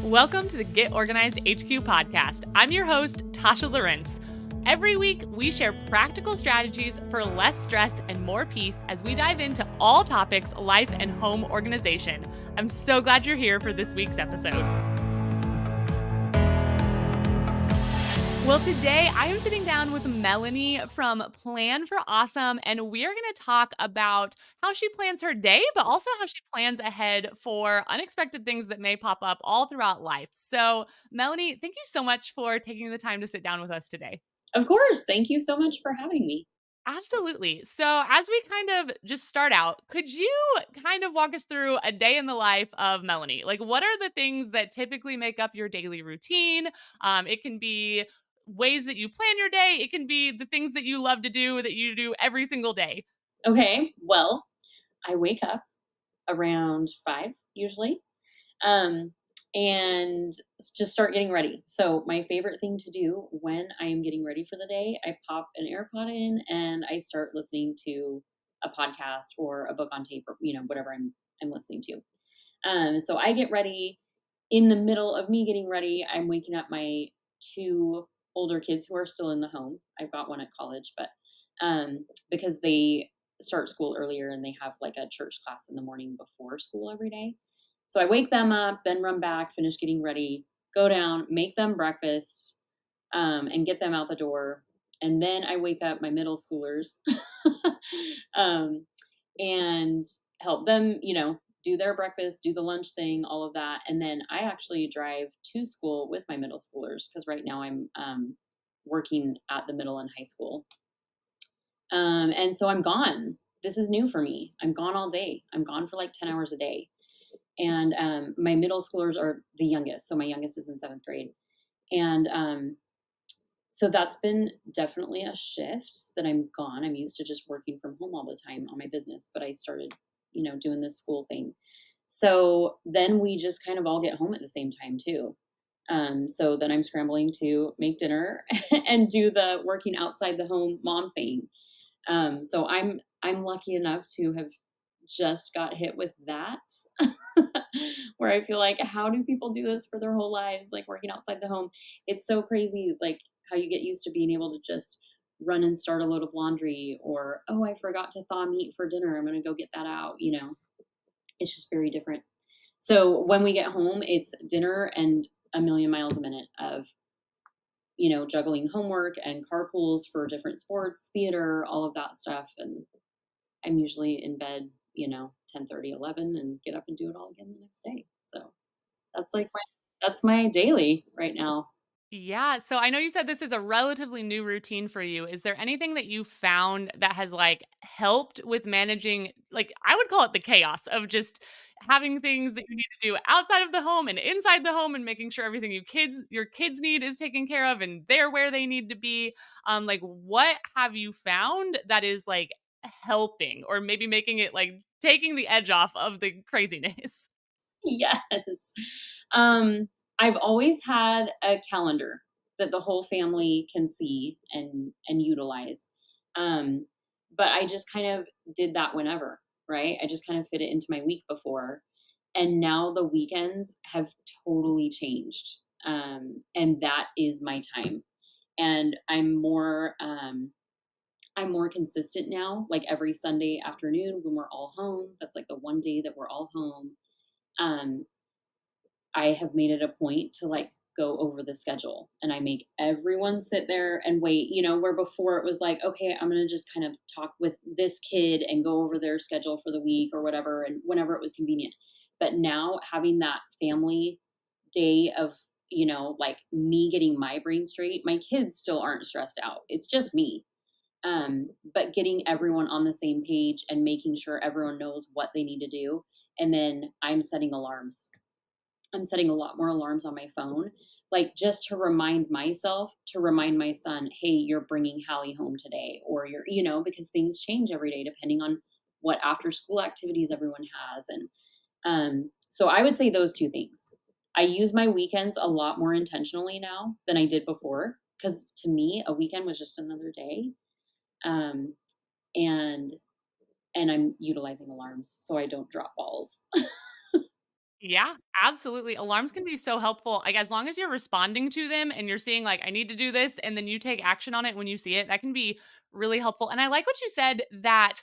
Welcome to the Get Organized HQ podcast. I'm your host, Tasha Lawrence. Every week, we share practical strategies for less stress and more peace as we dive into all topics life and home organization. I'm so glad you're here for this week's episode. Well, today I am sitting down with Melanie from Plan for Awesome, and we are going to talk about how she plans her day, but also how she plans ahead for unexpected things that may pop up all throughout life. So, Melanie, thank you so much for taking the time to sit down with us today. Of course. Thank you so much for having me. Absolutely. So, as we kind of just start out, could you kind of walk us through a day in the life of Melanie? Like, what are the things that typically make up your daily routine? It can be ways that you plan your day, it can be the things that you love to do that you do every single day. Okay. Well, I wake up around 5 usually, um, and just start getting ready. So my favorite thing to do when I am getting ready for the day, I pop an AirPod in and I start listening to a podcast or a book on tape or, whatever I'm listening to. So I get ready. In the middle of me getting ready, I'm waking up my 2 older kids who are still in the home. I've got one at college, but because they start school earlier and they have like a church class in the morning before school every day. So I wake them up, then run back, finish getting ready, go down, make them breakfast, and get them out the door. And then I wake up my middle schoolers um, and help them, do their breakfast, do the lunch thing, all of that. And then I actually drive to school with my middle schoolers because right now I'm working at the middle and high school. And so I'm gone. This is new for me. I'm gone all day. I'm gone for like 10 hours a day. And my middle schoolers are the youngest. So my youngest is in 7th grade. And so that's been definitely a shift that I'm gone. I'm used to just working from home all the time on my business, but I started, doing this school thing. So then we just kind of all get home at the same time too. So then I'm scrambling to make dinner and do the working outside the home mom thing. So I'm lucky enough to have just got hit with that, where I feel like, how do people do this for their whole lives, like working outside the home? It's so crazy, like how you get used to being able to just run and start a load of laundry, or oh, I forgot to thaw meat for dinner. I'm gonna go get that out. It's just very different. So when we get home, it's dinner and a million miles a minute of juggling homework and carpools for different sports, theater, all of that stuff. And I'm usually in bed, 10:30, 11, and get up and do it all again the next day. So that's my daily right now. Yeah. So I know you said this is a relatively new routine for you. Is there anything that you found that has helped with managing, I would call it the chaos of just having things that you need to do outside of the home and inside the home and making sure everything your kids need is taken care of and they're where they need to be. What have you found that is helping or maybe making it taking the edge off of the craziness? Yes. Um, I've always had a calendar that the whole family can see and utilize. Um, but I just kind of did that whenever, right? I just kind of fit it into my week before. And now the weekends have totally changed. And that is my time. And I'm more consistent now, like every Sunday afternoon when we're all home. That's like the one day that we're all home. Um, I have made it a point to go over the schedule, and I make everyone sit there and wait, where before it was like, okay, I'm going to just kind of talk with this kid and go over their schedule for the week or whatever, and whenever it was convenient. But now having that family day of, me getting my brain straight, my kids still aren't stressed out. It's just me. But getting everyone on the same page and making sure everyone knows what they need to do. And then I'm setting a lot more alarms on my phone, like just to remind myself, to remind my son, hey, you're bringing Hallie home today, or because things change every day depending on what after school activities everyone has. And so I would say those two things. I use my weekends a lot more intentionally now than I did before, because to me, a weekend was just another day. Um, and and I'm utilizing alarms so I don't drop balls. Yeah, absolutely. Alarms can be so helpful. Like as long as you're responding to them and you're seeing like I need to do this and then you take action on it when you see it, that can be really helpful. And I like what you said that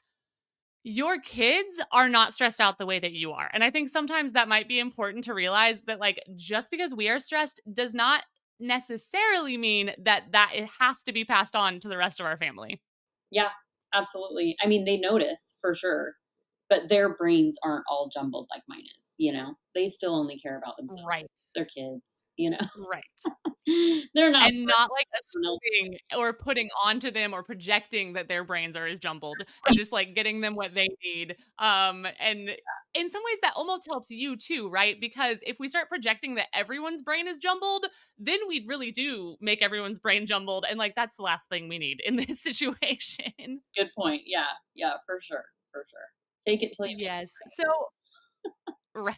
your kids are not stressed out the way that you are. And I think sometimes that might be important to realize that like just because we are stressed does not necessarily mean that it has to be passed on to the rest of our family. Yeah, absolutely. I mean, they notice for sure, but their brains aren't all jumbled like mine is, you know? They still only care about themselves. Right. They're kids, you know? Right. They're not And worried not, like, about everyone else. assuming or putting onto them or projecting that their brains are as jumbled and just, like, getting them what they need, and in some ways, that almost helps you too, right? Because if we start projecting that everyone's brain is jumbled, then we really do make everyone's brain jumbled, and, like, that's the last thing we need in this situation. Good point. Yeah, yeah, for sure, for sure. Fake it till you make Yes. So right.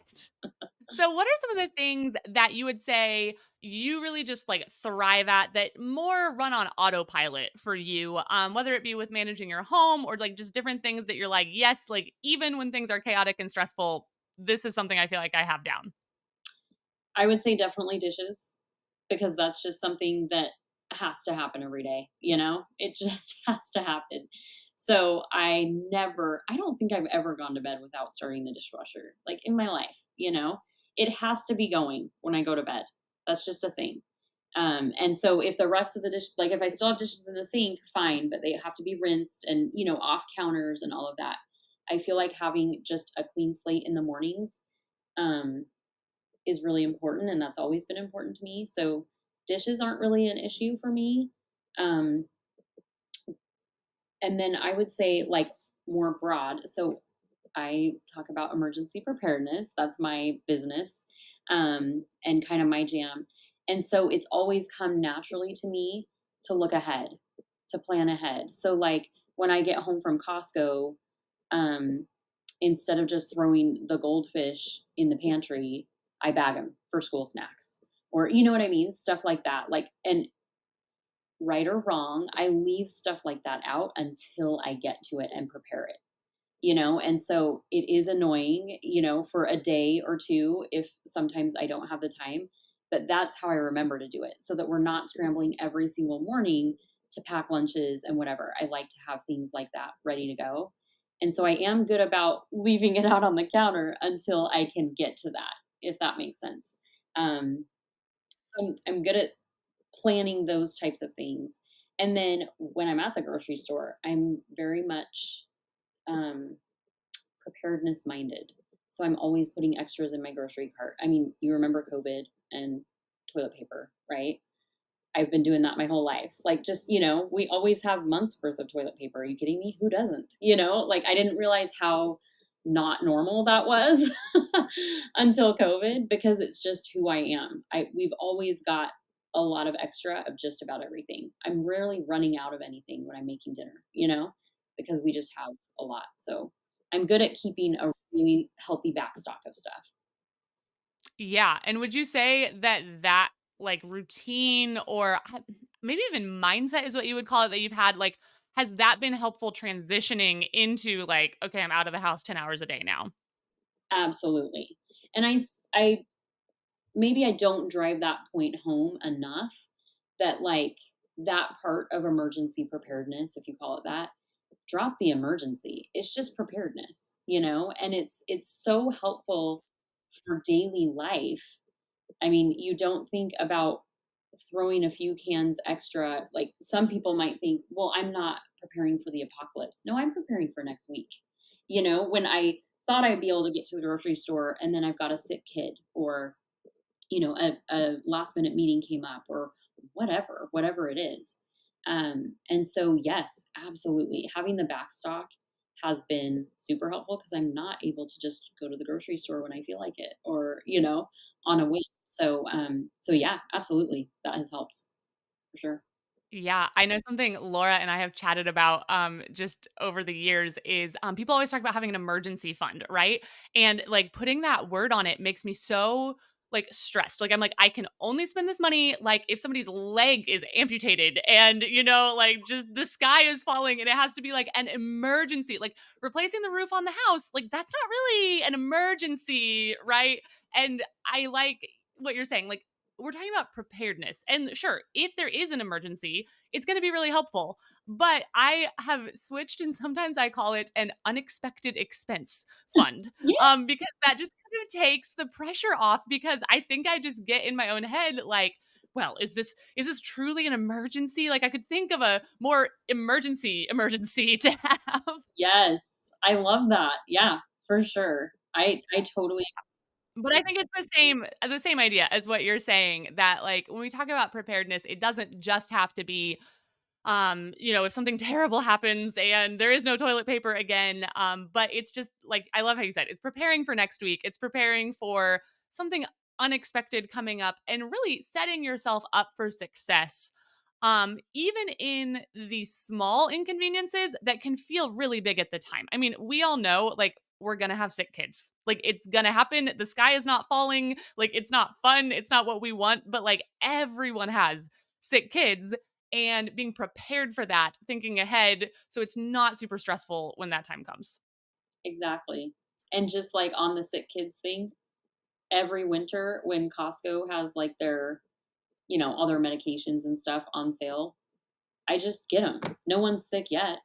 So, what are some of the things that you would say you really just like thrive at that more run on autopilot for you? Whether it be with managing your home or like just different things that you're like, yes, like even when things are chaotic and stressful, this is something I feel like I have down. I would say definitely dishes, because that's just something that has to happen every day, you know? It just has to happen. So I don't think I've ever gone to bed without starting the dishwasher, like in my life, you know? It has to be going when I go to bed. That's just a thing. And so if the rest of the dish, like if I still have dishes in the sink, fine, but they have to be rinsed and, you know, off counters and all of that. I feel like having just a clean slate in the mornings, um, is really important, and that's always been important to me. So dishes aren't really an issue for me. Um, and then I would say like more broad. So I talk about emergency preparedness. That's my business, and kind of my jam. And so it's always come naturally to me to look ahead, to plan ahead. So like when I get home from Costco, um, instead of just throwing the goldfish in the pantry, I bag them for school snacks. Or you know what I mean? Stuff like that. Like, and right or wrong, I leave stuff like that out until I get to it and prepare it, you know? And so it is annoying, you know, for a day or two if sometimes I don't have the time, but that's how I remember to do it so that we're not scrambling every single morning to pack lunches and whatever. I like to have things like that ready to go. And so I am good about leaving it out on the counter until I can get to that, if that makes sense. So I'm good at planning those types of things. And then when I'm at the grocery store, I'm very much um, preparedness minded. So I'm always putting extras in my grocery cart. I mean, you remember COVID and toilet paper, right? I've been doing that my whole life. Like, just, you know, we always have months worth of toilet paper. Are you kidding me? Who doesn't? You know, like I didn't realize how not normal that was until COVID, because it's just who I am. We've always got a lot of extra of just about everything. I'm rarely running out of anything when I'm making dinner, you know, because we just have a lot. So I'm good at keeping a really healthy backstock of stuff. Yeah, and would you say that like routine or maybe even mindset is what you would call it that you've had like has that been helpful transitioning into like okay, I'm out of the house 10 hours a day now? Absolutely. And I maybe I don't drive that point home enough, that like that part of emergency preparedness, if you call it that, drop the emergency. It's just preparedness, you know? And it's so helpful for daily life. I mean, you don't think about throwing a few cans extra. Like some people might think, well, I'm not preparing for the apocalypse. No, I'm preparing for next week. You know, when I thought I'd be able to get to the grocery store and then I've got a sick kid, or you know, a last minute meeting came up, or whatever it is. And so, yes, absolutely. Having the backstock has been super helpful because I'm not able to just go to the grocery store when I feel like it, or, you know, on a whim. So, so yeah, absolutely. That has helped for sure. Yeah, I know something Laura and I have chatted about just over the years is people always talk about having an emergency fund, right? And like putting that word on it makes me so like stressed. Like I'm like I can only spend this money like if somebody's leg is amputated and you know like just the sky is falling and it has to be like an emergency. Like replacing the roof on the house, like that's not really an emergency, right? And I like what you're saying. Like, we're talking about preparedness. And sure, if there is an emergency, it's going to be really helpful. But I have switched, and sometimes I call it an unexpected expense fund, Yeah. because that just kind of takes the pressure off, because I think I just get in my own head like, well, is this truly an emergency? Like, I could think of a more emergency to have. Yes. I love that. Yeah, for sure. I totally But I think it's the same idea as what you're saying, that, like, when we talk about preparedness, it doesn't just have to be, if something terrible happens and there is no toilet paper again, but it's just like, I love how you said it's preparing for next week. It's preparing for something unexpected coming up and really setting yourself up for success. Even in the small inconveniences that can feel really big at the time. I mean, we all know, like, we're gonna have sick kids. Like, it's gonna happen. The sky is not falling. Like, it's not fun. It's not what we want, but like, everyone has sick kids, and being prepared for that, thinking ahead so it's not super stressful when that time comes. exactly. And just like on the sick kids thing, every winter when Costco has like their, all their medications and stuff on sale, I just get them. No one's sick yet,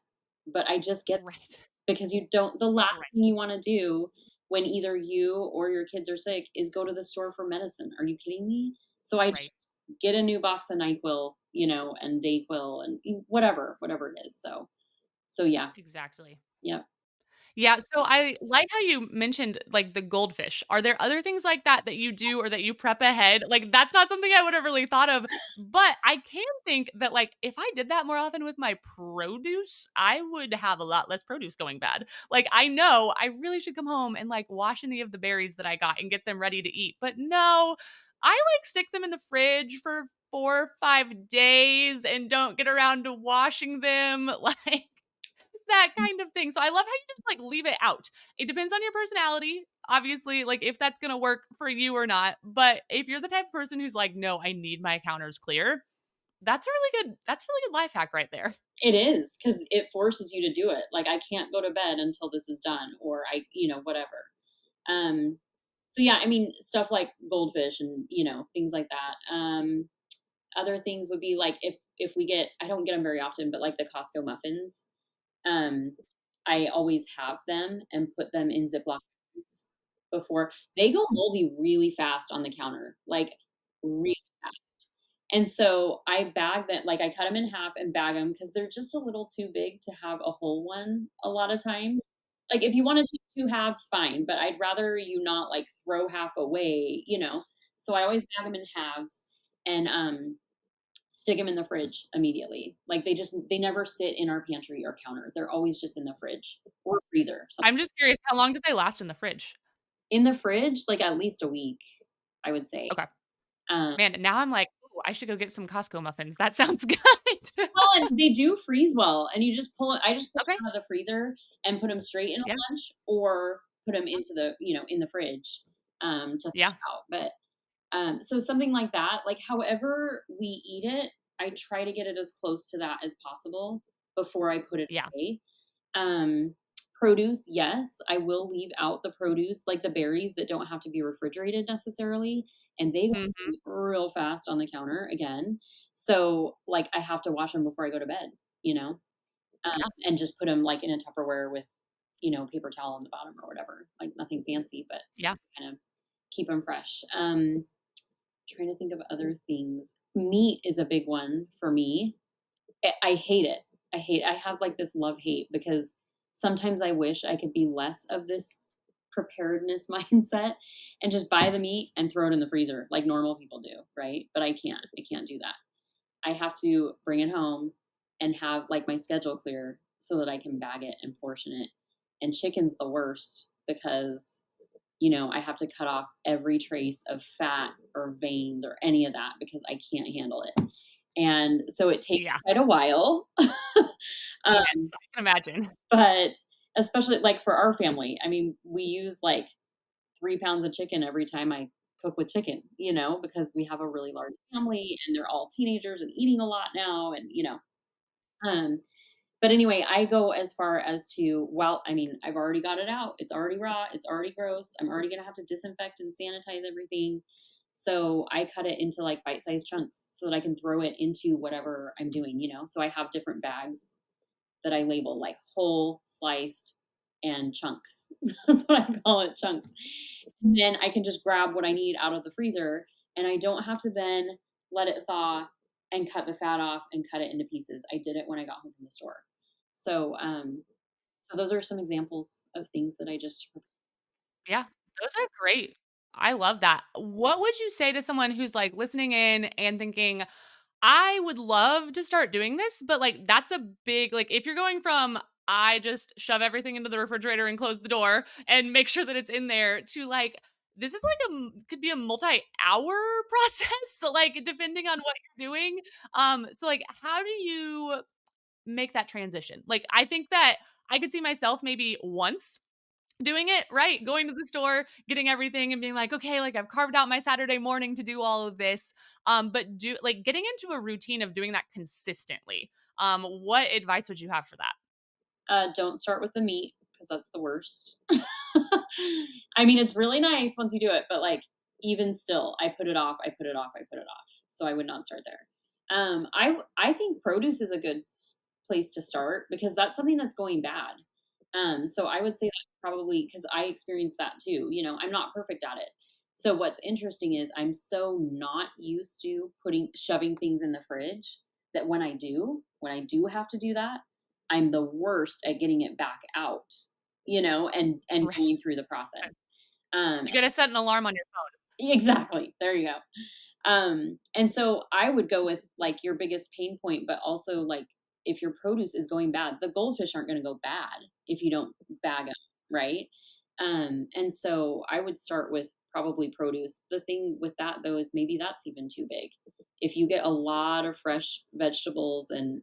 but I just get Right. because the last thing Right. you wanna do when either you or your kids are sick is go to the store for medicine. Are you kidding me? So I Right. just get a new box of NyQuil, and Dayquil and whatever it is. So yeah, Exactly. yep. Yeah, so I like how you mentioned, like, the goldfish. Are there other things like that that you do or that you prep ahead? Like, that's not something I would have really thought of, but I can think that, like, if I did that more often with my produce, I would have a lot less produce going bad. Like, I know I really should come home and, like, wash any of the berries that I got and get them ready to eat, but no, I, like, stick them in the fridge for 4 or 5 days and don't get around to washing them, like that kind of thing. So I love how you just, like, leave it out. It depends on your personality, obviously, like, if that's gonna work for you or not. But if you're the type of person who's like, "No, I need my counters clear," that's a really good life hack right there. It is because it forces you to do it. Like, I can't go to bed until this is done or whatever. Um, so yeah, I mean, stuff like goldfish and, things like that. Other things would be like if we get I don't get them very often, but like the Costco muffins, um, I always have them and put them in Ziploc bags before they go moldy really fast on the counter, like, really fast. And so I bag them like, I cut them in half and bag them because 'cause they're just a little too big to have a whole one a lot of times. Like, if you wanna take 2 halves, fine, but I'd rather you not, like, throw half away, you know? So I always bag them in halves and, stick them in the fridge immediately. Like, they never sit in our pantry or counter. They're always just in the fridge or freezer. So I'm just curious, how long did they last in the fridge? in the fridge, like, at least a week, I would say. Okay. Um, Man, now I'm like, "Ooh, I should go get some Costco muffins." That sounds good. well, and they do freeze well, and I just pull Okay. them out of the freezer and put them straight in a Yeah. lunch or put them into in the fridge, to Yeah. thaw out, but, so something like that, like, however we eat it, I try to get it as close to that as possible before I put it Yeah. away. Um, Produce, yes, I will leave out the produce, like the berries that don't have to be refrigerated necessarily, and they Mhm. go real fast on the counter again. So, like, I have to wash them before I go to bed, Yeah. and just put them like in a Tupperware with, paper towel on the bottom or whatever, like nothing fancy, but Yeah. kind of keep them fresh. Trying to think of other things. Meat is a big one for me. I hate it. I have, like, this love-hate because sometimes I wish I could be less of this preparedness mindset and just buy the meat and throw it in the freezer like normal people do, right? But I can't. I can't do that. I have to bring it home and have, like, my schedule clear so that I can bag it and portion it. And chicken's the worst because, I have to cut off every trace of fat or veins or any of that because I can't handle it. And so it takes Yeah. quite a while. Yes, Um, I can imagine. but especially, like, for our family, I mean, we use, like, 3 pounds of chicken every time I cook with chicken, because we have a really large family and they're all teenagers and eating a lot now and. Um, But anyway, I go as far as to, well, I mean, I've already got it out. It's already raw. It's already gross. I'm already gonna have to disinfect and sanitize everything. So I cut it into like bite-sized chunks so that I can throw it into whatever I'm doing, you know? So I have different bags that I label like whole, sliced, and chunks. That's what I call it, chunks. And then I can just grab what I need out of the freezer, and I don't have to then let it thaw and cut the fat off and cut it into pieces. I did it when I got home from the store. So, so those are some examples of things that I just. Yeah, those are great. I love that. What would you say to someone who's, like, listening in and thinking, "I would love to start doing this," but, like, that's a big like, if you're going from, "I just shove everything into the refrigerator and close the door and make sure that it's in there," to, like, this is like could be a multi-hour process, so, like, depending on what you're doing. So, like, how do you make that transition? Like, I think that I could see myself maybe once doing it, right? Going to the store, getting everything and being like, "Okay, like I've carved out my Saturday morning to do all of this." But do like getting into a routine of doing that consistently. What advice would you have for that? Don't start with the meat because that's the worst. I mean, it's really nice once you do it, but, like, even still, I put it off, I put it off, I put it off, so I would not start there. I think produce is a good place to start because that's something that's going bad. So I would say that probably because I experienced that too. You know, I'm not perfect at it. So what's interesting is I'm so not used to putting shoving things in the fridge that when I do have to do that, I'm the worst at getting it back out, you know, and Right. going through the process. Um, You gotta set an alarm on your exactly. There you go. And so I would go with like your biggest pain point, but also like if your produce is going bad, the goldfish aren't going to go bad if you don't bag them, right? And so I would start with probably produce. The thing with that though is maybe that's even too big. If you get a lot of fresh vegetables and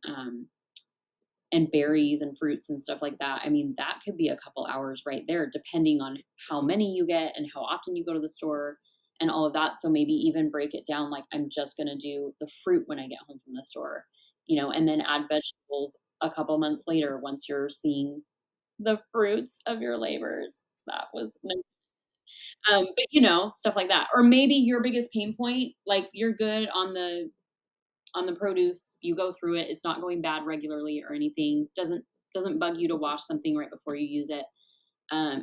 berries and fruits and stuff like that, I mean, that could be a couple hours right there, depending on how many you get and how often you go to the store and all of that. So maybe even break it down like I'm just going to do the fruit when I get home from the store, you know, and then add vegetables a couple months later once you're seeing the fruits of your labors. That was nice. But you know, stuff like that. Or maybe your biggest pain point, like you're good on the produce, you go through it, it's not going bad regularly or anything, doesn't bug you to wash something right before you use it.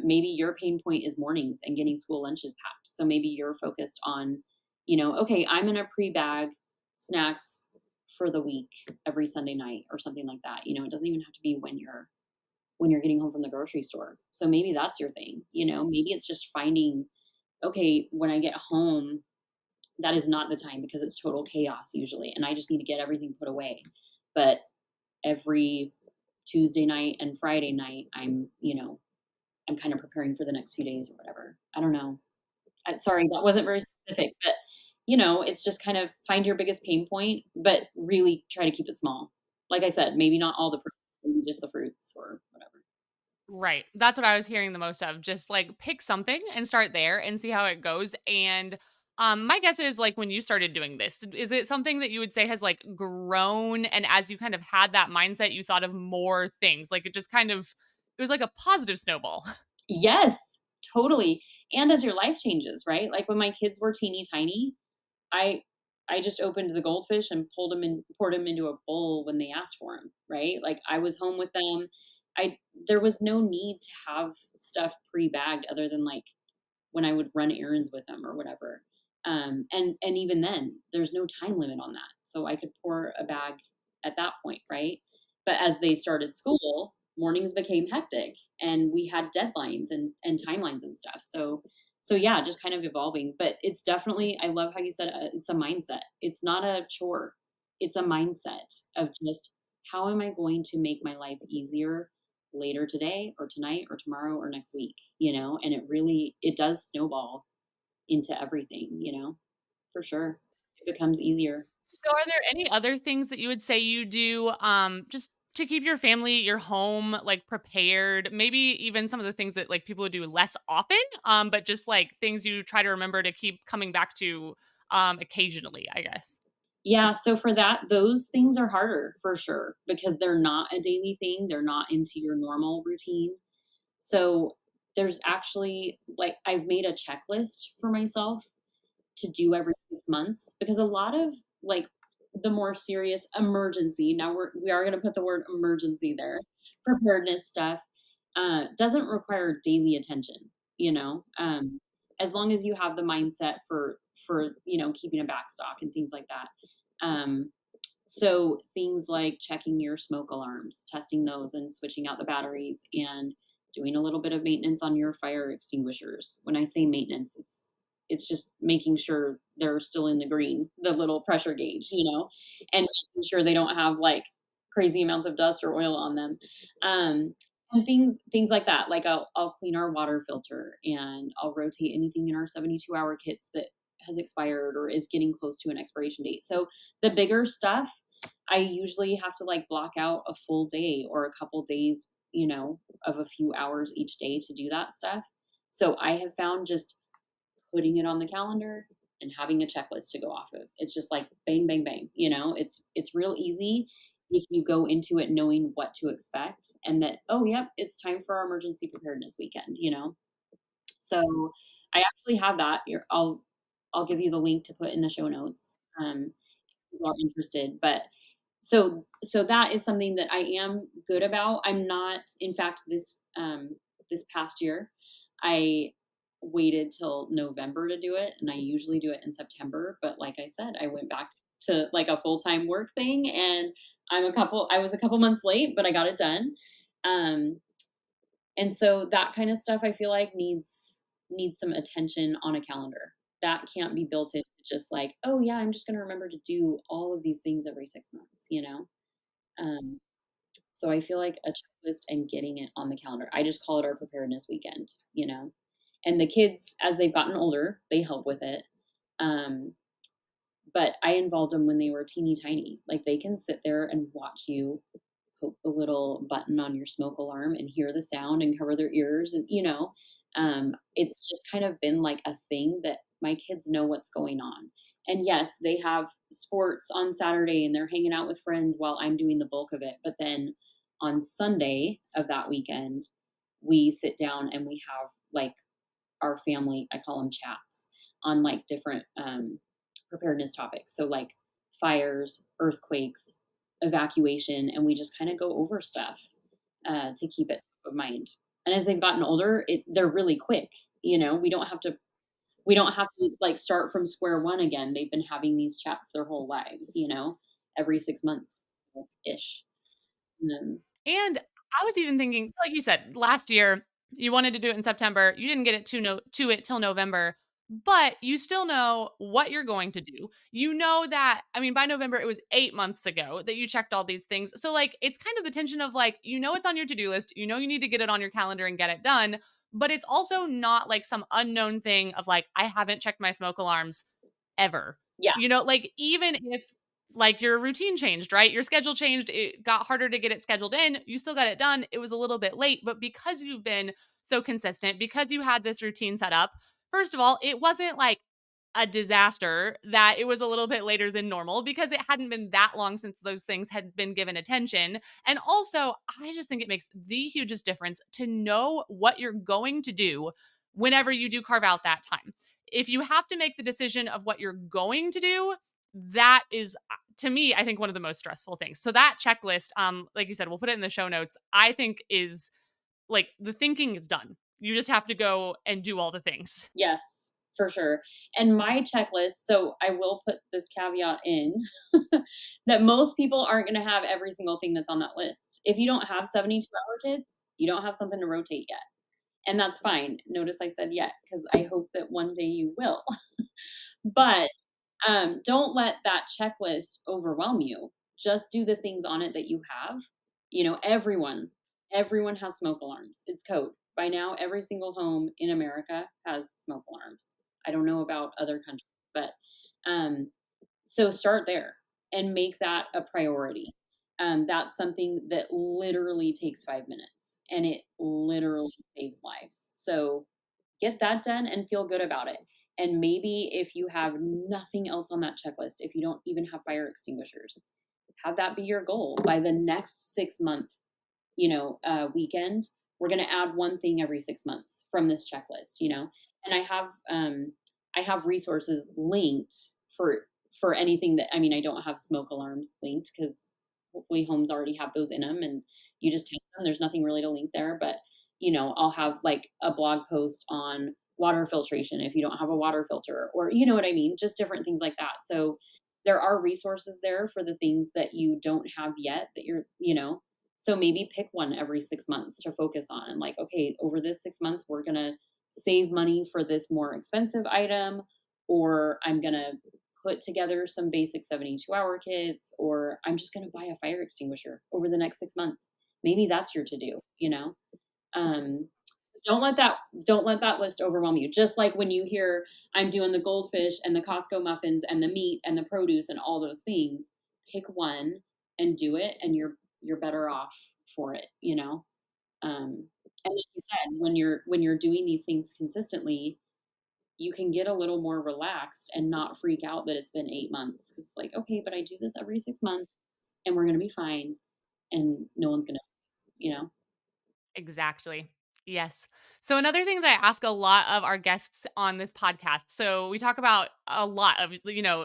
Maybe your pain point is mornings and getting school lunches packed. So maybe you're focused on, you know, okay, I'm gonna pre-bag snacks for the week every Sunday night or something like that. You know, it doesn't even have to be when you're getting home from the grocery store. So maybe that's your thing, you know, maybe it's just finding, okay, when I get home, that is not the time because it's total chaos usually, and I just need to get everything put away. But every Tuesday night and Friday night, I'm, you know, I'm kind of preparing for the next few days or whatever. I don't know. Sorry, that wasn't very specific, but you know, it's just kind of find your biggest pain point, but really try to keep it small. Like I said, maybe not all the fruits, maybe just the fruits or whatever. Right. That's what I was hearing the most of. Just like pick something and start there and see how it goes. And my guess is like when you started doing this, is it something that you would say has like grown and as you kind of had that mindset, you thought of more things? Like it just kind of it was like a positive snowball. Yes, totally. And as your life changes, right? Like when my kids were teeny tiny, I I just opened the goldfish and pulled them in poured them into a bowl when they asked for them, right? Like, I was home with them. I There was no need to have stuff pre-bagged other than, like, when I would run errands with them or whatever. And even then, there's no time limit on that. So I could pour a bag at that point, right? But as they started school, mornings became hectic and we had deadlines and timelines and stuff. So yeah, just kind of evolving. But it's definitely I love how you said it's a mindset. It's not a chore. It's a mindset of just how am I going to make my life easier later today or tonight or tomorrow or next week, you know? And it really it does snowball into everything, you know? For sure. It becomes easier. So are there any other things that you would say you do just to keep your family, your home like prepared? Maybe even some of the things that like people would do less often, but just like things you try to remember to keep coming back to occasionally, I guess. Yeah, so for that, those things are harder for sure because they're not a daily thing, they're not into your normal routine. So, there's actually like, I've made a checklist for myself to do every 6 months because a lot of, like, the more serious emergency, now we are gonna put the word emergency there, preparedness stuff, doesn't require daily attention, you know? As long as you have the mindset for, keeping a backstock and things like that. Um, so things like checking your smoke alarms, testing those and switching out the batteries and doing a little bit of maintenance on your fire extinguishers. When I say maintenance, it's just making sure they're still in the green, the little pressure gauge, and making sure they don't have like crazy amounts of dust or oil on them. And things like that. Like I'll clean our water filter and I'll rotate anything in our 72-hour kits that has expired or is getting close to an expiration date. So the bigger stuff, I usually have to like block out a full day or a couple days, of a few hours each day to do that stuff. So I have found just putting it on the calendar and having a checklist to go off of. It's just like bang, bang, bang. It's real easy if you go into it knowing what to expect and that, oh yep, it's time for our emergency preparedness weekend. So I actually have that. I'll give you the link to put in the show notes. People are interested. But so that is something that I am good about. I'm not, in fact, this past year, I waited till November to do it, and I usually do it in September. But like I said, I went back to like a full-time work thing, and I was a couple months late, but I got it done. Um, and so that kind of stuff I feel like needs some attention on a calendar. That can't be built into just like, "Oh, yeah, I'm just gonna remember to do all of these things every 6 months?" Um, so I feel like a checklist and getting it on the calendar. I just call it our preparedness weekend? And the kids, as they've gotten older, they help with it. Um, but I involved them when they were teeny tiny. Like, they can sit there and watch you poke the little button on your smoke alarm and hear the sound and cover their ears and it's just kind of been like a thing that my kids know what's going on. And yes, they have sports on Saturday and they're hanging out with friends while I'm doing the bulk of it, but then on Sunday of that weekend we sit down and we have like our family, I call them chats, on like different preparedness topics. So like fires, earthquakes, evacuation, and we just kind of go over stuff to keep it top of mind. And as they've gotten older, they're really quick. We don't have to like start from square one again. They've been having these chats their whole lives. Every 6 months ish. Um, And I was even thinking, so like you said, last year you wanted to do it in September. You didn't get it to it till November, but you still know what you're going to do. You know that, I mean, by November it was 8 months ago that you checked all these things. So like it's kind of the tension of like, it's on your to-do list. You know you need to get it on your calendar and get it done. But it's also not like some unknown thing of like, I haven't checked my smoke alarms ever. yeah, Like even if like your routine changed, right? Your schedule changed, it got harder to get it scheduled in. You still got it done. It was a little bit late, but because you've been so consistent, because you had this routine set up, first of all, it wasn't like a disaster that it was a little bit later than normal because it hadn't been that long since those things had been given attention. And also, I just think it makes the hugest difference to know what you're going to do whenever you do carve out that time. If you have to make the decision of what you're going to do, that is to me, I think one of the most stressful things. So that checklist, like you said, we'll put it in the show notes. I think is like the thinking is done. You just have to go and do all the things. yes, for sure. And my checklist, so I will put this caveat in that most people aren't going to have every single thing that's on that list. If you don't have 72-hour kids, you don't have something to rotate yet. And that's fine. Notice I said yet because I hope that one day you will. But don't let that checklist overwhelm you. Just do the things on it that you have. Everyone has smoke alarms. It's code. By now, every single home in America has smoke alarms. I don't know about other countries, but um, so start there and make that a priority. That's something that literally takes 5 minutes and it literally saves lives. So get that done and feel good about it. And maybe if you have nothing else on that checklist, if you don't even have fire extinguishers, have that be your goal by the next 6 month, weekend. We're going to add one thing every 6 months from this checklist, and I have resources linked for anything that, I mean, I don't have smoke alarms linked because hopefully homes already have those in them and you just test them. There's nothing really to link there, but I'll have like a blog post on water filtration if you don't have a water filter, or you know what I mean, just different things like that. So there are resources there for the things that you don't have yet that so maybe pick one every 6 months to focus on. Like, okay, over this 6 months, we're going to save money for this more expensive item, or I'm going to put together some basic 72-hour kits, or I'm just going to buy a fire extinguisher over the next 6 months. Maybe that's your to do. Um, don't let that don't let that list overwhelm you. Just like when you hear I'm doing the goldfish and the Costco muffins and the meat and the produce and all those things, pick one and do it and you're better off for it. And like you said, when you're doing these things consistently, you can get a little more relaxed and not freak out that it's been 8 months. Cause like, okay, but I do this every 6 months and we're gonna be fine and no one's gonna, you know? Exactly. Yes. So another thing that I ask a lot of our guests on this podcast. So we talk about a lot of,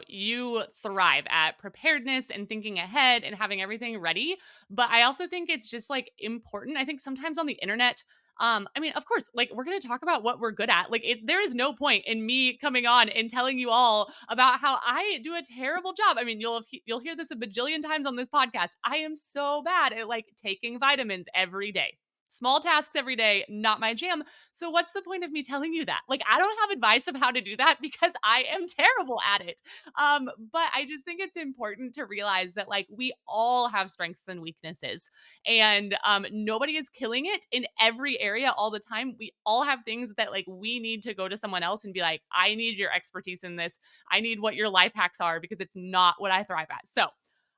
you thrive at preparedness and thinking ahead and having everything ready, but I also think it's just like important. I think sometimes on the internet, I mean, of course, like we're going to talk about what we're good at. Like there is no point in me coming on and telling you all about how I do a terrible job. I mean, you'll hear this a bajillion times on this podcast. I am so bad at like taking vitamins every day. Small tasks every day, not my jam. So what's the point of me telling you that? Like I don't have advice of how to do that because I am terrible at it. But I just think it's important to realize that like we all have strengths and weaknesses, and nobody is killing it in every area all the time. We all have things that like we need to go to someone else and be like, I need your expertise in this. I need what your life hacks are because it's not what I thrive at. So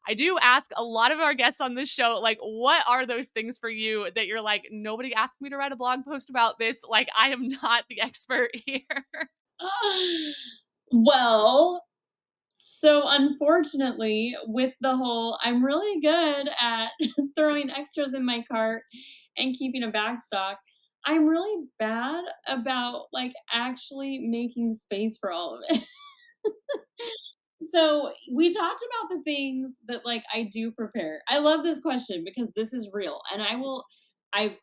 I do ask a lot of our guests on this show, like, what are those things for you that you're like, nobody asked me to write a blog post about this? Like, I am not the expert here. Well, so unfortunately, with the whole I'm really good at throwing extras in my cart and keeping a back stock, I'm really bad about, like, actually making space for all of it. So, we talked about the things that, like, I do prepare. I love this question because this is real, and I've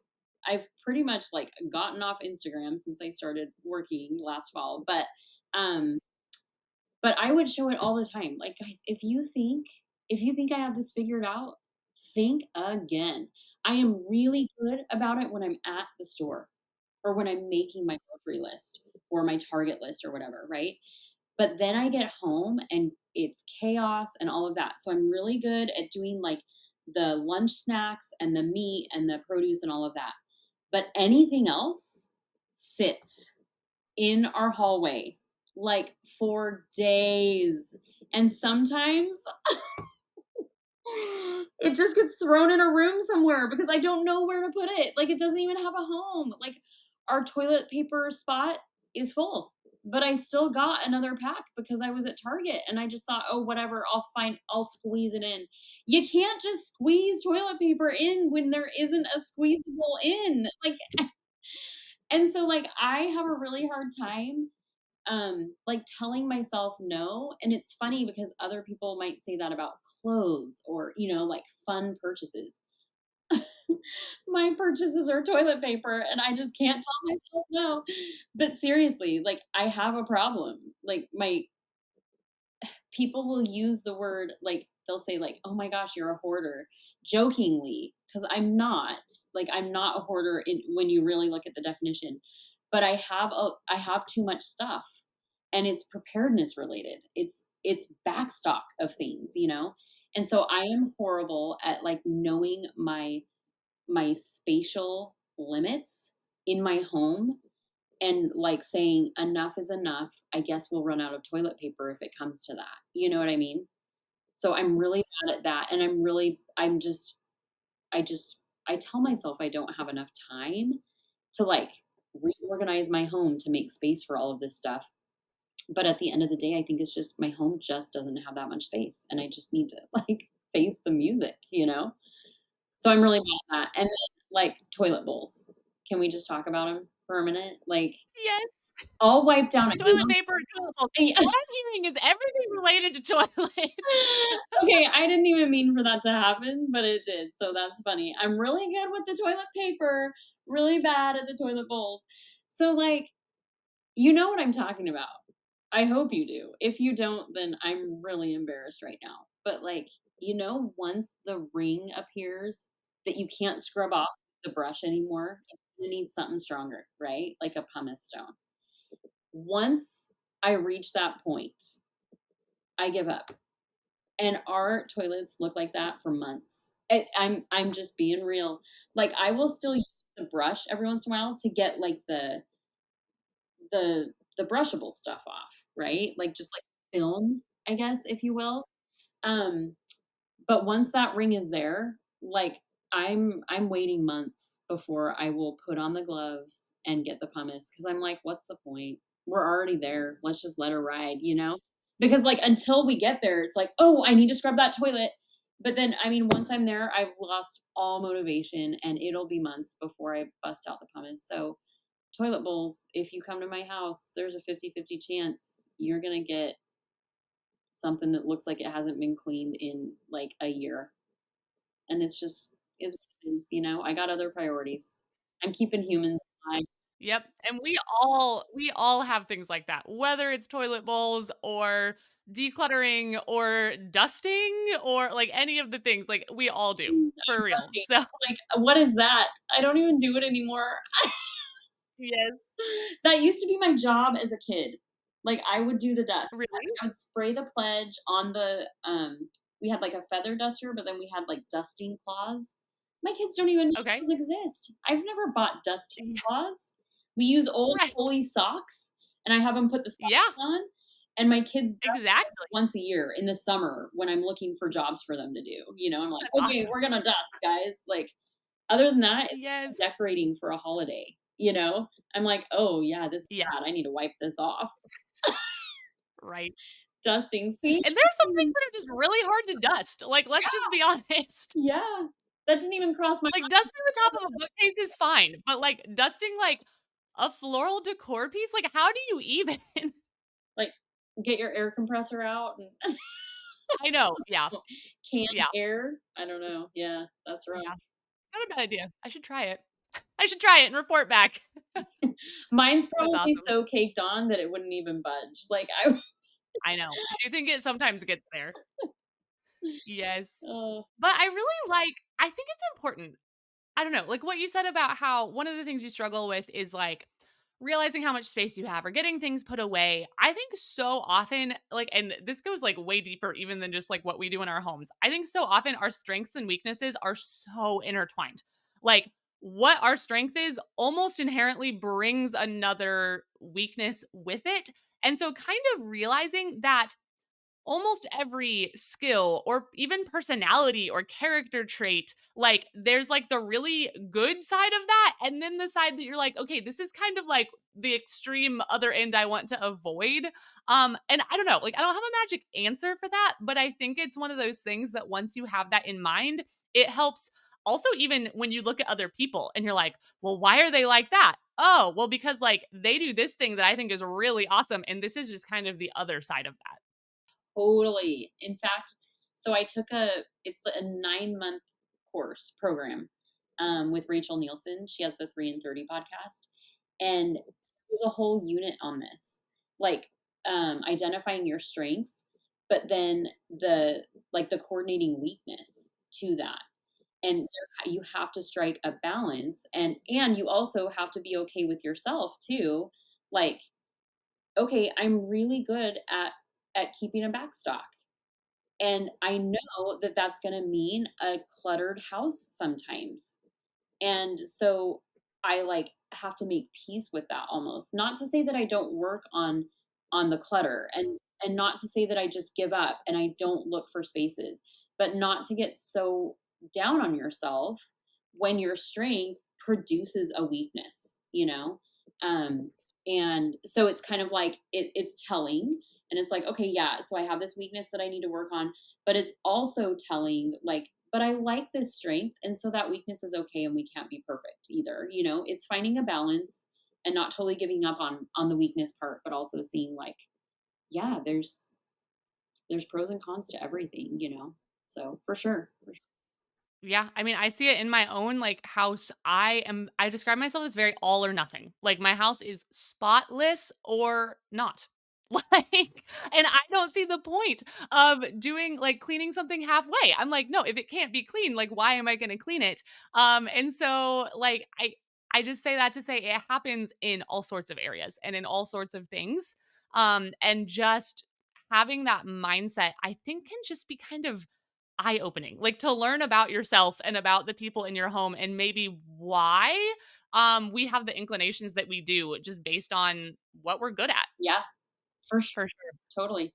I've pretty much, like, gotten off Instagram since I started working last fall, um but I would show it all the time. Like, guys, if you think I have this figured out, think again. I am really good about it when I'm at the store or when I'm making my grocery list or my Target list or whatever, right? But then I get home and it's chaos and all of that. So I'm really good at doing like the lunch snacks and the meat and the produce and all of that. But anything else sits in our hallway like for days. And sometimes it just gets thrown in a room somewhere because I don't know where to put it. Like it doesn't even have a home. Like our toilet paper spot is full, but I still got another pack because I was at Target and I just thought, oh, whatever, I'll squeeze it in. You can't just squeeze toilet paper in when there isn't a squeezable in. And so like I have a really hard time like telling myself no. And it's funny because other people might say that about clothes or like fun purchases. My purchases are toilet paper and I just can't tell myself no. But seriously, like I have a problem. Like my people will use the word, like they'll say like, "Oh my gosh, you're a hoarder," jokingly, because I'm not a hoarder when you really look at the definition. But I have too much stuff and it's preparedness related. It's backstock of things. And so I am horrible at like knowing my spatial limits in my home and like saying enough is enough. I guess we'll run out of toilet paper if it comes to that. You know what I mean? So I'm really bad at that and I tell myself I don't have enough time to like reorganize my home to make space for all of this stuff. But at the end of the day, I think it's just my home just doesn't have that much space, and I just need to, like, face the music, you know? So I'm really mad at that, and then, like, toilet bowls. Can we just talk about them for a minute? Like, Yes. I'll wipe down every Toilet one. paper and toilet bowl. Yeah. What I'm hearing is everything related to toilets. Okay, I didn't even mean for that to happen, but it did, so that's funny. I'm really good with the toilet paper, really bad at the toilet bowls. So, like, you know what I'm talking about. I hope you do. If you don't, then I'm really embarrassed right now. But, like, once the ring appears that you can't scrub off the brush anymore, you need something stronger, right? Like a pumice stone. Once I reach that point, I give up. And our toilets look like that for months. I'm just being real. Like, I will still use the brush every once in a while to get, like, the brushable stuff off, right? Like, just, like, film, I guess, if you will. Um, but once that ring is there, like, I'm waiting months before I will put on the gloves and get the pumice because 'cause I'm like, "What's the point? We're already there. Let's just let her ride," you know? Because, like, until we get there, it's like, "Oh, I need to scrub that toilet." But then, I mean, once I'm there, I've lost all motivation, and it'll be months before I bust out the pumice. So, toilet bowls, if you come to my house, there's a 50-50 chance you're gonna get something that looks like it hasn't been cleaned in, like, a year. And it's just is what it is, I got other priorities. I'm keeping humans alive. Yep, and we all have things like that, whether it's toilet bowls or decluttering or dusting or, like, any of the things, like, we all do, for real, Dusting. so Like, what is that? I don't even do it anymore. yes. That used to be my job as a kid. Like, I would do the dust. Really? I would spray the pledge on we had, like, a feather duster, but then we had, like, dusting cloths. My kids don't even know Okay. those exist. I've never bought dusting Yeah, cloths. We use old right. woolly socks, and I have them put the Yeah, socks on, and my kids dust exactly. once a year in the summer when I'm looking for jobs for them to do, I'm like, That's "Okay, awesome. we're gonna dust, guys." Like, other than that, it's Yes. decorating for a holiday, you know? I'm like, "Oh, yeah, this is Yeah, bad. I need to wipe this off." right. Dusting, see? And there are some things that are just really hard to dust, like, let's just be honest. Yeah. That didn't even cross my Like, mind. dusting the top of a bookcase is fine, but, like, dusting, like, a floral decor piece, like, how do you even? Like, get your air compressor out and I know, yeah, can yeah, air. I don't know. Yeah, that's rough. yeah. Not a bad idea. I should try it. I should try it and report back. Mine's That's probably awesome. so caked on that it wouldn't even budge. Like, I I know. I do think it sometimes gets there. Yes. oh, But I think it's important. I don't know, like what you said about how one of the things you struggle with is like realizing how much space you have or getting things put away. I think so often, like, and this goes like way deeper even than just like what we do in our homes. I think so often our strengths and weaknesses are so intertwined. Like, what our strength is almost inherently brings another weakness with it. And so, kind of realizing that almost every skill or even personality or character trait, like there's like the really good side of that and then the side that you're like, okay, this is kind of like the extreme other end I want to avoid. And I don't know, like I don't have a magic answer for that, but I think it's one of those things that once you have that in mind, it helps. Also, even when you look at other people and you're like, well, why are they like that? Oh, well, because like they do this thing that I think is really awesome. And this is just kind of the other side of that. totally. In fact, so I took it's a 9-month course program, with Rachel Nielsen. She has the 3 and 30 podcast, and there's a whole unit on this, like, identifying your strengths, but then the coordinating weakness to that. And you have to strike a balance, and you also have to be okay with yourself too. Like, okay, I'm really good at keeping a back stock, and I know that that's going to mean a cluttered house sometimes. And so I, like, have to make peace with that almost. Not to say that I don't work on the clutter, and not to say that I just give up and I don't look for spaces, but not to get so down on yourself when your strength produces a weakness, you know? Um And so it's kind of like it's telling, and it's like, okay, yeah, so I have this weakness that I need to work on, but it's also telling, like, but I like this strength, and so that weakness is okay, and we can't be perfect either. It's finding a balance and not totally giving up on the weakness part, but also seeing like, yeah, there's pros and cons to everything. So for sure. For sure. Yeah, I mean, I see it in my own, like, house. I describe myself as very all or nothing. Like, my house is spotless or not. Like, and I don't see the point of doing like, cleaning something halfway. I'm like, "No, if it can't be clean, like, why am I gonna clean it?" And so, like, I just say that to say it happens in all sorts of areas and in all sorts of things. And just having that mindset, I think, can just be kind of eye-opening, like, to learn about yourself and about the people in your home and maybe why, we have the inclinations that we do just based on what we're good at, Yeah, for sure. for sure. Totally.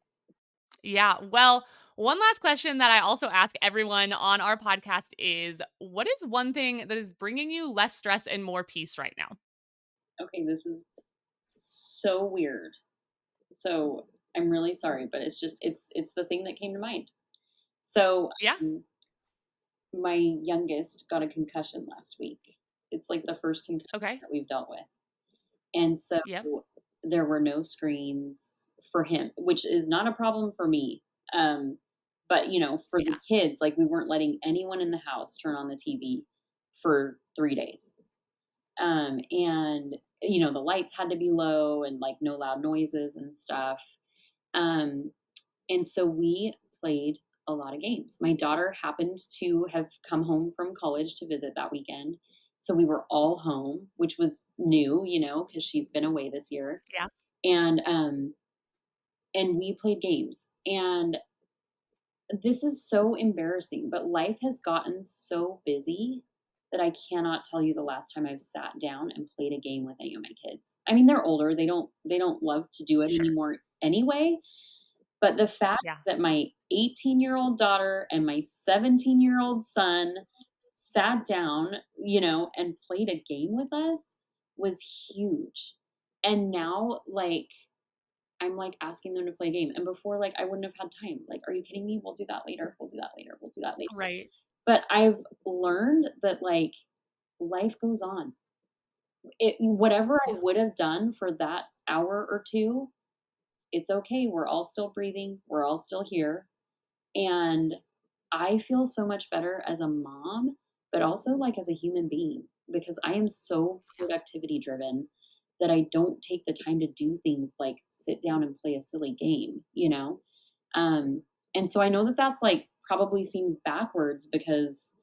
Yeah, well, one last question that I also ask everyone on our podcast is, what is one thing that is bringing you less stress and more peace right now? Okay, this is so weird. So I'm really sorry, but it's the thing that came to mind. So Yeah, um, my youngest got a concussion last week. It's like the first concussion okay, that we've dealt with. And so yep, there were no screens for him, which is not a problem for me. Um, but for the yeah, kids, like we weren't letting anyone in the house turn on the TV for 3 days. And the lights had to be low and like no loud noises and stuff. Um, and so we played a lot of games. My daughter happened to have come home from college to visit that weekend. So we were all home, which was new, because she's been away this year. yeah, And we played games. And this is so embarrassing, but life has gotten so busy that I cannot tell you the last time I've sat down and played a game with any of my kids. I mean, they're older. They don't love to do it sure, anymore anyway, but the fact yeah, that my 18-year-old daughter and my 17-year-old son sat down, and played a game with us was huge. And now, like, I'm, like, asking them to play a game, and before, like, I wouldn't have had time. Like, "Are you kidding me? We'll do that later. We'll do that later. We'll do that later." right, But I've learned that, like, life goes on. Whatever I yeah, would have done for that hour or 2, it's okay. We're all still breathing. We're all still here. And I feel so much better as a mom, but also, like, as a human being because I am so yeah, productivity driven that I don't take the time to do things like sit down and play a silly game? Um, and so I know that that's, like, probably seems backwards because,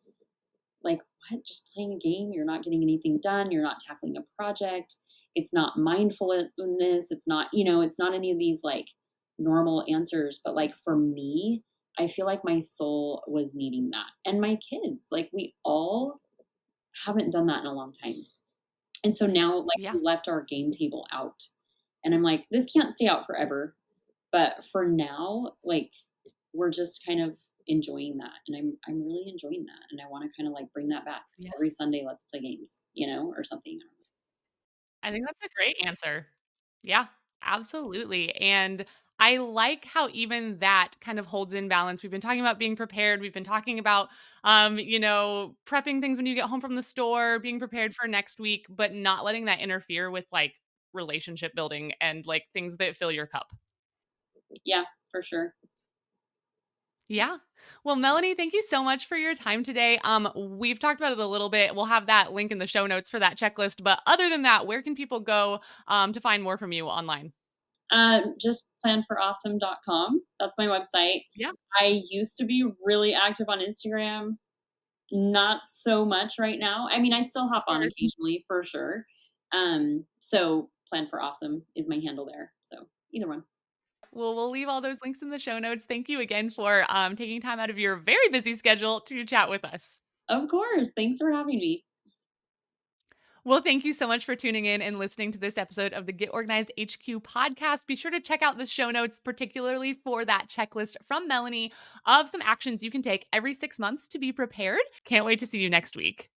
like, what? Just playing a game? You're not getting anything done. You're not tackling a project. It's not mindfulness. It's not any of these like normal answers. But like for me, I feel like my soul was needing that. And my kids, like we all haven't done that in a long time. And so now, like, yeah, we left our game table out. And I'm like, this can't stay out forever. But for now, like, we're just kind of enjoying that, and I'm really enjoying that, and I wanna kinda, like, bring that back. yeah. Every Sunday, let's play games, or something. I think that's a great answer. Yeah, absolutely. And I like how even that kind of holds in balance. We've been talking about being prepared. We've been talking about, prepping things when you get home from the store, being prepared for next week, but not letting that interfere with like relationship building and like things that fill your cup. Yeah, for sure. Yeah. Well, Melanie, thank you so much for your time today. We've talked about it a little bit. We'll have that link in the show notes for that checklist. But other than that, where can people go to find more from you online? Just planforawesome.com. That's my website. Yeah, I used to be really active on Instagram, not so much right now. I mean, I still hop on sure. occasionally for sure. So Plan for Awesome is my handle there. So either one. Well, we'll leave all those links in the show notes. Thank you again for taking time out of your very busy schedule to chat with us. Of course. Thanks for having me. Well, thank you so much for tuning in and listening to this episode of the Get Organized HQ podcast. Be sure to check out the show notes, particularly for that checklist from Melanie of some actions you can take every 6 months to be prepared. Can't wait to see you next week.